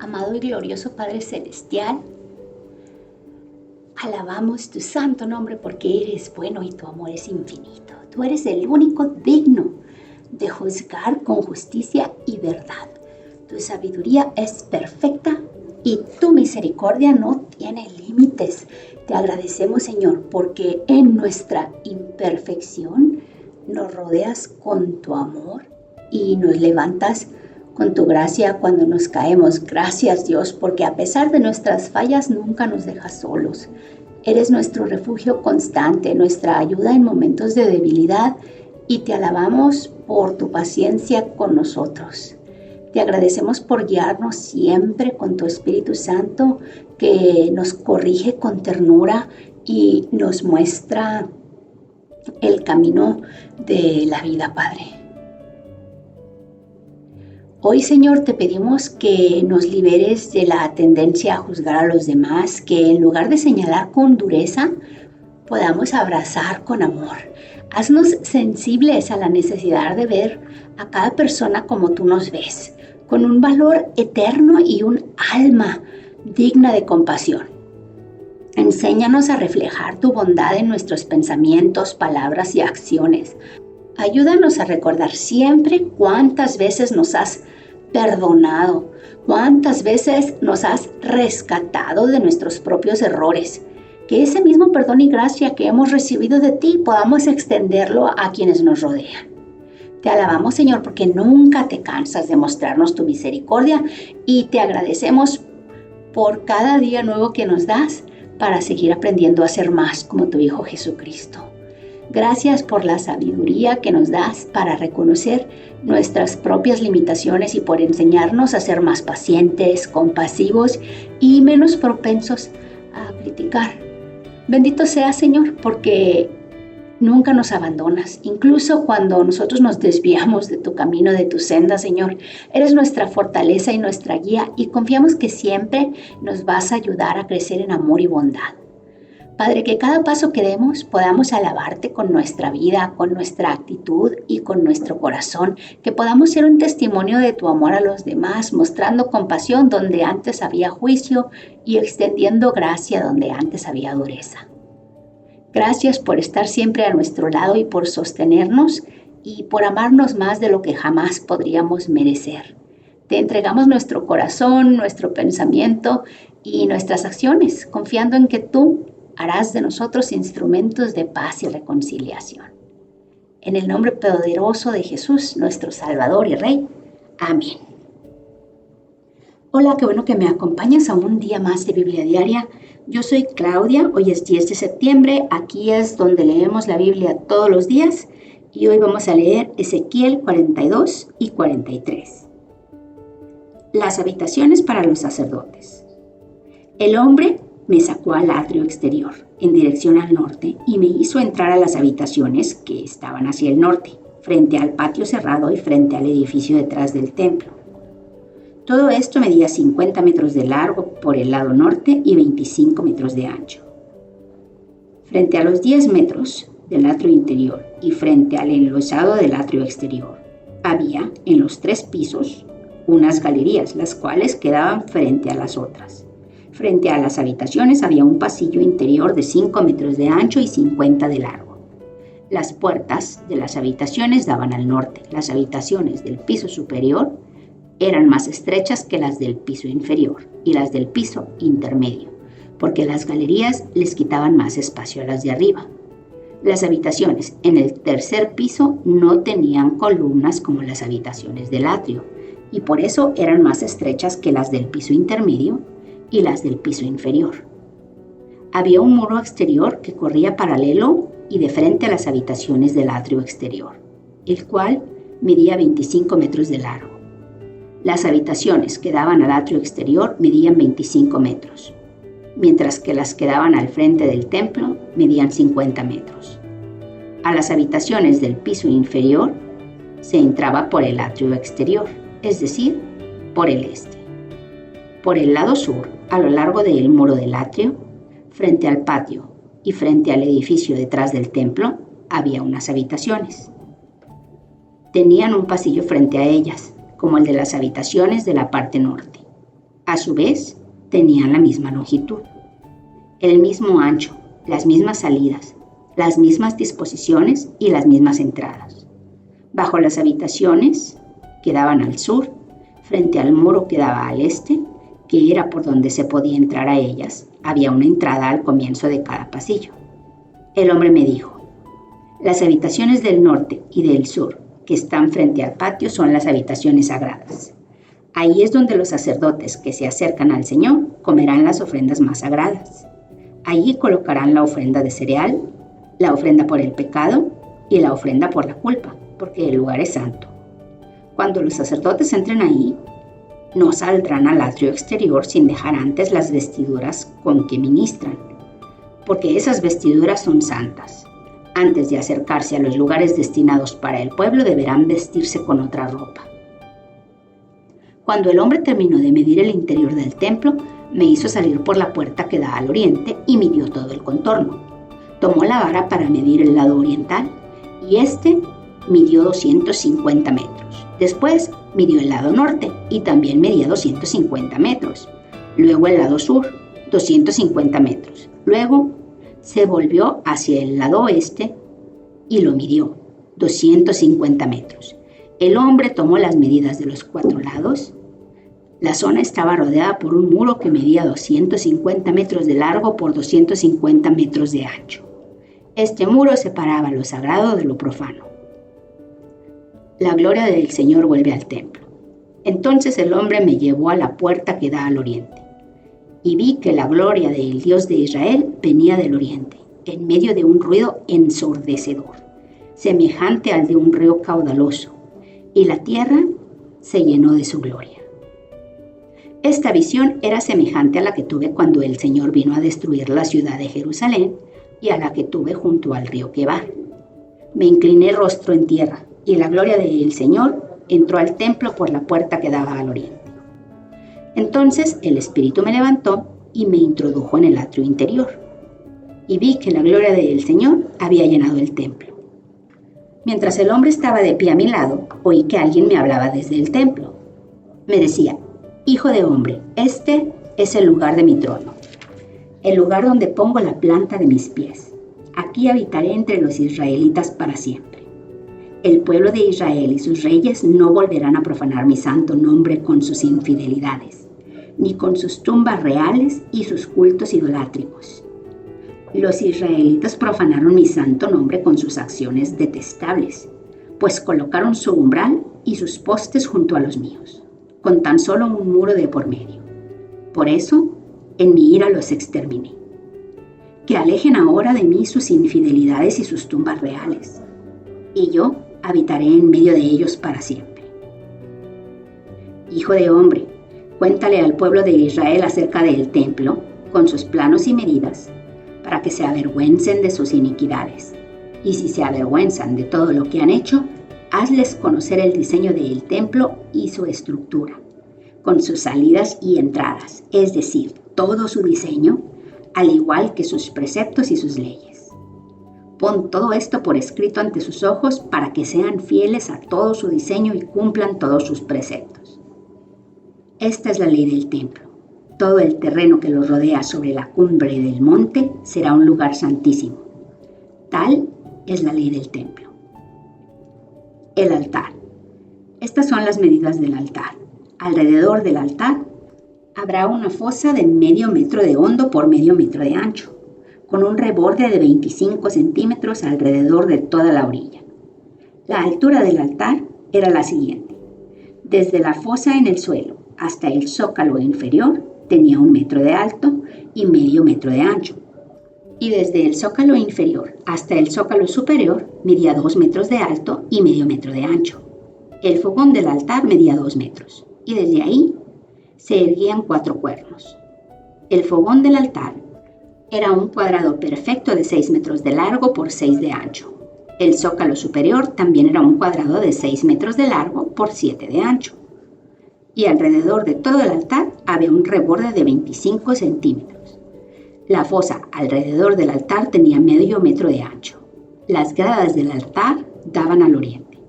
Amado y glorioso Padre Celestial, alabamos tu santo nombre porque eres bueno y tu amor es infinito. Tú eres el único digno de juzgar con justicia y verdad. Tu sabiduría es perfecta y tu misericordia no tiene límites. Te agradecemos, Señor, porque en nuestra imperfección nos rodeas con tu amor y nos levantas con tu gracia cuando nos caemos. Gracias, Dios, porque a pesar de nuestras fallas nunca nos dejas solos. Eres nuestro refugio constante, nuestra ayuda en momentos de debilidad, y te alabamos por tu paciencia con nosotros. Te agradecemos por guiarnos siempre con tu Espíritu Santo, que nos corrige con ternura y nos muestra el camino de la vida, Padre. Hoy, Señor, te pedimos que nos liberes de la tendencia a juzgar a los demás, que en lugar de señalar con dureza, podamos abrazar con amor. Haznos sensibles a la necesidad de ver a cada persona como tú nos ves, con un valor eterno y un alma digna de compasión. Enséñanos a reflejar tu bondad en nuestros pensamientos, palabras y acciones. Ayúdanos a recordar siempre cuántas veces nos has perdonado, cuántas veces nos has rescatado de nuestros propios errores. Que ese mismo perdón y gracia que hemos recibido de ti podamos extenderlo a quienes nos rodean. Te alabamos, Señor, porque nunca te cansas de mostrarnos tu misericordia y te agradecemos por cada día nuevo que nos das para seguir aprendiendo a ser más como tu Hijo Jesucristo. Gracias por la sabiduría que nos das para reconocer nuestras propias limitaciones y por enseñarnos a ser más pacientes, compasivos y menos propensos a criticar. Bendito seas, Señor, porque nunca nos abandonas. Incluso cuando nosotros nos desviamos de tu camino, de tu senda, Señor, eres nuestra fortaleza y nuestra guía y confiamos que siempre nos vas a ayudar a crecer en amor y bondad. Padre, que cada paso que demos podamos alabarte con nuestra vida, con nuestra actitud y con nuestro corazón, que podamos ser un testimonio de tu amor a los demás, mostrando compasión donde antes había juicio y extendiendo gracia donde antes había dureza. Gracias por estar siempre a nuestro lado y por sostenernos y por amarnos más de lo que jamás podríamos merecer. Te entregamos nuestro corazón, nuestro pensamiento y nuestras acciones, confiando en que tú harás de nosotros instrumentos de paz y reconciliación. En el nombre poderoso de Jesús, nuestro Salvador y Rey. Amén. Hola, qué bueno que me acompañas a un día más de Biblia Diaria. Yo soy Claudia, hoy es 10 de septiembre, aquí es donde leemos la Biblia todos los días y hoy vamos a leer Ezequiel 42 y 43. Las habitaciones para los sacerdotes. El hombre me sacó al atrio exterior, en dirección al norte, y me hizo entrar a las habitaciones que estaban hacia el norte, frente al patio cerrado y frente al edificio detrás del templo. Todo esto medía 50 metros de largo por el lado norte y 25 metros de ancho. Frente a los 10 metros del atrio interior y frente al enlosado del atrio exterior, había en los 3 pisos unas galerías, las cuales quedaban frente a las otras. Frente a las habitaciones había un pasillo interior de 5 metros de ancho y 50 de largo. Las puertas de las habitaciones daban al norte. Las habitaciones del piso superior eran más estrechas que las del piso inferior y las del piso intermedio, porque las galerías les quitaban más espacio a las de arriba. Las habitaciones en el tercer piso no tenían columnas como las habitaciones del atrio, y por eso eran más estrechas que las del piso intermedio y las del piso inferior. Había un muro exterior que corría paralelo y de frente a las habitaciones del atrio exterior, el cual medía 25 metros de largo. Las habitaciones que daban al atrio exterior medían 25 metros, mientras que las que daban al frente del templo medían 50 metros. A las habitaciones del piso inferior se entraba por el atrio exterior, es decir, por el este. Por el lado sur, a lo largo del muro del atrio, frente al patio y frente al edificio detrás del templo, había unas habitaciones. Tenían un pasillo frente a ellas, como el de las habitaciones de la parte norte. A su vez, tenían la misma longitud, el mismo ancho, las mismas salidas, las mismas disposiciones y las mismas entradas. Bajo las habitaciones que daban al sur, frente al muro que daba al este, que era por donde se podía entrar a ellas, había una entrada al comienzo de cada pasillo. El hombre me dijo: las habitaciones del norte y del sur que están frente al patio son las habitaciones sagradas. Ahí es donde los sacerdotes que se acercan al Señor comerán las ofrendas más sagradas. Allí colocarán la ofrenda de cereal, la ofrenda por el pecado y la ofrenda por la culpa, porque el lugar es santo. Cuando los sacerdotes entren ahí, no saldrán al atrio exterior sin dejar antes las vestiduras con que ministran, porque esas vestiduras son santas. Antes de acercarse a los lugares destinados para el pueblo, deberán vestirse con otra ropa. Cuando el hombre terminó de medir el interior del templo, me hizo salir por la puerta que da al oriente y midió todo el contorno. Tomó la vara para medir el lado oriental y midió 250 metros. Después midió el lado norte y también medía 250 metros. Luego el lado sur, 250 metros. Luego se volvió hacia el lado oeste y lo midió, 250 metros. El hombre tomó las medidas de los 4 lados. La zona estaba rodeada por un muro que medía 250 metros de largo por 250 metros de ancho. Este muro separaba lo sagrado de lo profano. La gloria del Señor vuelve al templo. Entonces el hombre me llevó a la puerta que da al oriente, y vi que la gloria del Dios de Israel venía del oriente, en medio de un ruido ensordecedor, semejante al de un río caudaloso, y la tierra se llenó de su gloria. Esta visión era semejante a la que tuve cuando el Señor vino a destruir la ciudad de Jerusalén y a la que tuve junto al río Quebar. Me incliné rostro en tierra, y la gloria del Señor entró al templo por la puerta que daba al oriente. Entonces el Espíritu me levantó y me introdujo en el atrio interior, y vi que la gloria del Señor había llenado el templo. Mientras el hombre estaba de pie a mi lado, oí que alguien me hablaba desde el templo. Me decía: Hijo de hombre, este es el lugar de mi trono, el lugar donde pongo la planta de mis pies. Aquí habitaré entre los israelitas para siempre. El pueblo de Israel y sus reyes no volverán a profanar mi santo nombre con sus infidelidades, ni con sus tumbas reales y sus cultos idolátricos. Los israelitas profanaron mi santo nombre con sus acciones detestables, pues colocaron su umbral y sus postes junto a los míos, con tan solo un muro de por medio. Por eso, en mi ira los exterminé. Que alejen ahora de mí sus infidelidades y sus tumbas reales, y yo habitaré en medio de ellos para siempre. Hijo de hombre, cuéntale al pueblo de Israel acerca del templo, con sus planos y medidas, para que se avergüencen de sus iniquidades. Y si se avergüenzan de todo lo que han hecho, hazles conocer el diseño del templo y su estructura, con sus salidas y entradas, es decir, todo su diseño, al igual que sus preceptos y sus leyes. Pon todo esto por escrito ante sus ojos para que sean fieles a todo su diseño y cumplan todos sus preceptos. Esta es la ley del templo. Todo el terreno que lo rodea sobre la cumbre del monte será un lugar santísimo. Tal es la ley del templo. El altar. Estas son las medidas del altar. Alrededor del altar habrá una fosa de medio metro de hondo por medio metro de ancho, con un reborde de 25 centímetros alrededor de toda la orilla. La altura del altar era la siguiente. Desde la fosa en el suelo hasta el zócalo inferior tenía 1 metro de alto y medio metro de ancho. Y desde el zócalo inferior hasta el zócalo superior medía 2 metros de alto y medio metro de ancho. El fogón del altar medía 2 metros, y desde ahí se erguían 4 cuernos. El fogón del altar era un cuadrado perfecto de 6 metros de largo por 6 de ancho. El zócalo superior también era un cuadrado de 6 metros de largo por 7 de ancho. Y alrededor de todo el altar había un reborde de 25 centímetros. La fosa alrededor del altar tenía medio metro de ancho. Las gradas del altar daban al oriente.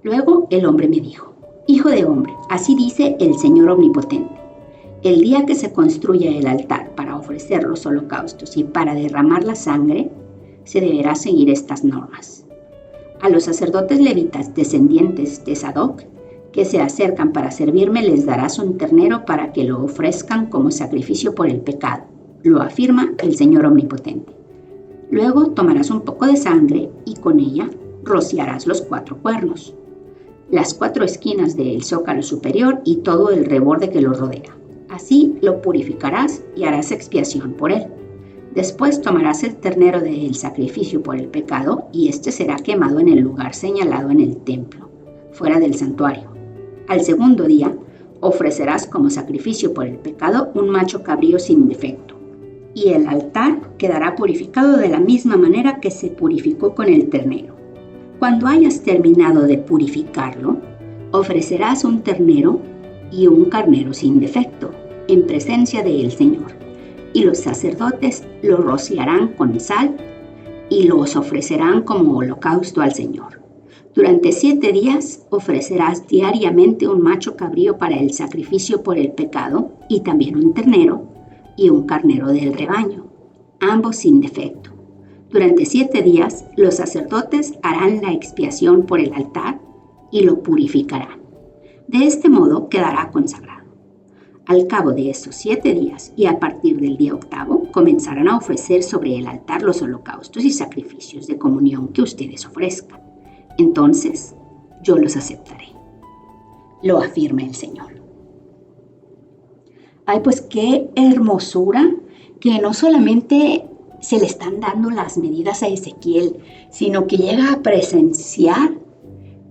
Luego el hombre me dijo: Hijo de hombre, así dice el Señor Omnipotente. El día que se construya el altar para ofrecer los holocaustos y para derramar la sangre, se deberá seguir estas normas. A los sacerdotes levitas descendientes de Sadoc que se acercan para servirme les darás un ternero para que lo ofrezcan como sacrificio por el pecado, lo afirma el Señor Omnipotente. Luego tomarás un poco de sangre y con ella rociarás los 4 cuernos, las 4 esquinas del zócalo superior y todo el reborde que lo rodea. Así lo purificarás y harás expiación por él. Después tomarás el ternero del sacrificio por el pecado y este será quemado en el lugar señalado en el templo, fuera del santuario. Al segundo día ofrecerás como sacrificio por el pecado un macho cabrío sin defecto, y el altar quedará purificado de la misma manera que se purificó con el ternero. Cuando hayas terminado de purificarlo, ofrecerás un ternero y un carnero sin defecto, en presencia del Señor, y los sacerdotes lo rociarán con sal y los ofrecerán como holocausto al Señor. Durante 7 días ofrecerás diariamente un macho cabrío para el sacrificio por el pecado y también un ternero y un carnero del rebaño, ambos sin defecto. Durante 7 días los sacerdotes harán la expiación por el altar y lo purificarán. De este modo quedará consagrado. Al cabo de esos 7 días y a partir del día 8, comenzarán a ofrecer sobre el altar los holocaustos y sacrificios de comunión que ustedes ofrezcan. Entonces yo los aceptaré, lo afirma el Señor. Ay, pues qué hermosura que no solamente se le están dando las medidas a Ezequiel, sino que llega a presenciar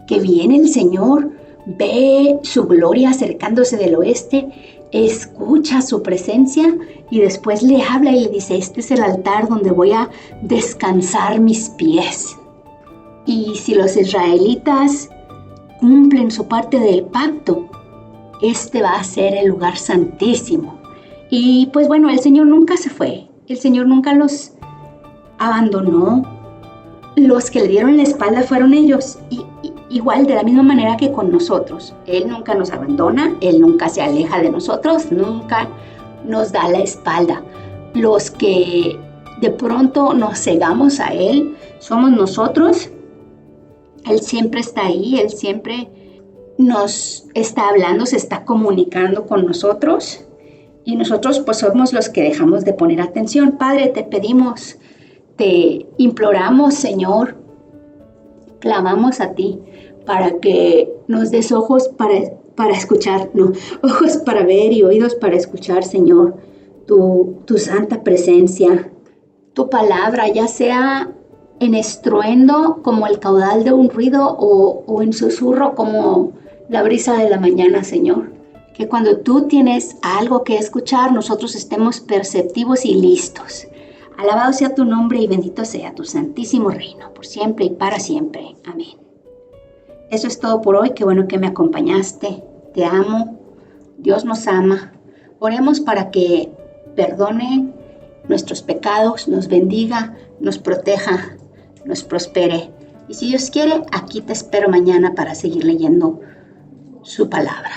que viene el Señor, ve su gloria acercándose del oeste, escucha su presencia y después le habla y le dice: este es el altar donde voy a descansar mis pies. Y si los israelitas cumplen su parte del pacto, este va a ser el lugar santísimo. Y pues bueno, el Señor nunca se fue, el Señor nunca los abandonó. Los que le dieron la espalda fueron ellos, y igual de la misma manera que con nosotros. Él nunca nos abandona, Él nunca se aleja de nosotros, nunca nos da la espalda. Los que de pronto nos cegamos a Él somos nosotros. Él siempre está ahí, Él siempre nos está hablando, se está comunicando con nosotros, y nosotros pues somos los que dejamos de poner atención. Padre, te pedimos, te imploramos, Señor, clamamos a ti para que nos des ojos para escuchar, no, ojos para ver y oídos para escuchar, Señor, tu santa presencia, tu palabra, ya sea en estruendo como el caudal de un ruido o en susurro como la brisa de la mañana, Señor. Que cuando tú tienes algo que escuchar, nosotros estemos perceptivos y listos. Alabado sea tu nombre y bendito sea tu santísimo reino, por siempre y para siempre. Amén. Eso es todo por hoy. Qué bueno que me acompañaste. Te amo. Dios nos ama. Oremos para que perdone nuestros pecados, nos bendiga, nos proteja, nos prospere. Y si Dios quiere, aquí te espero mañana para seguir leyendo su palabra.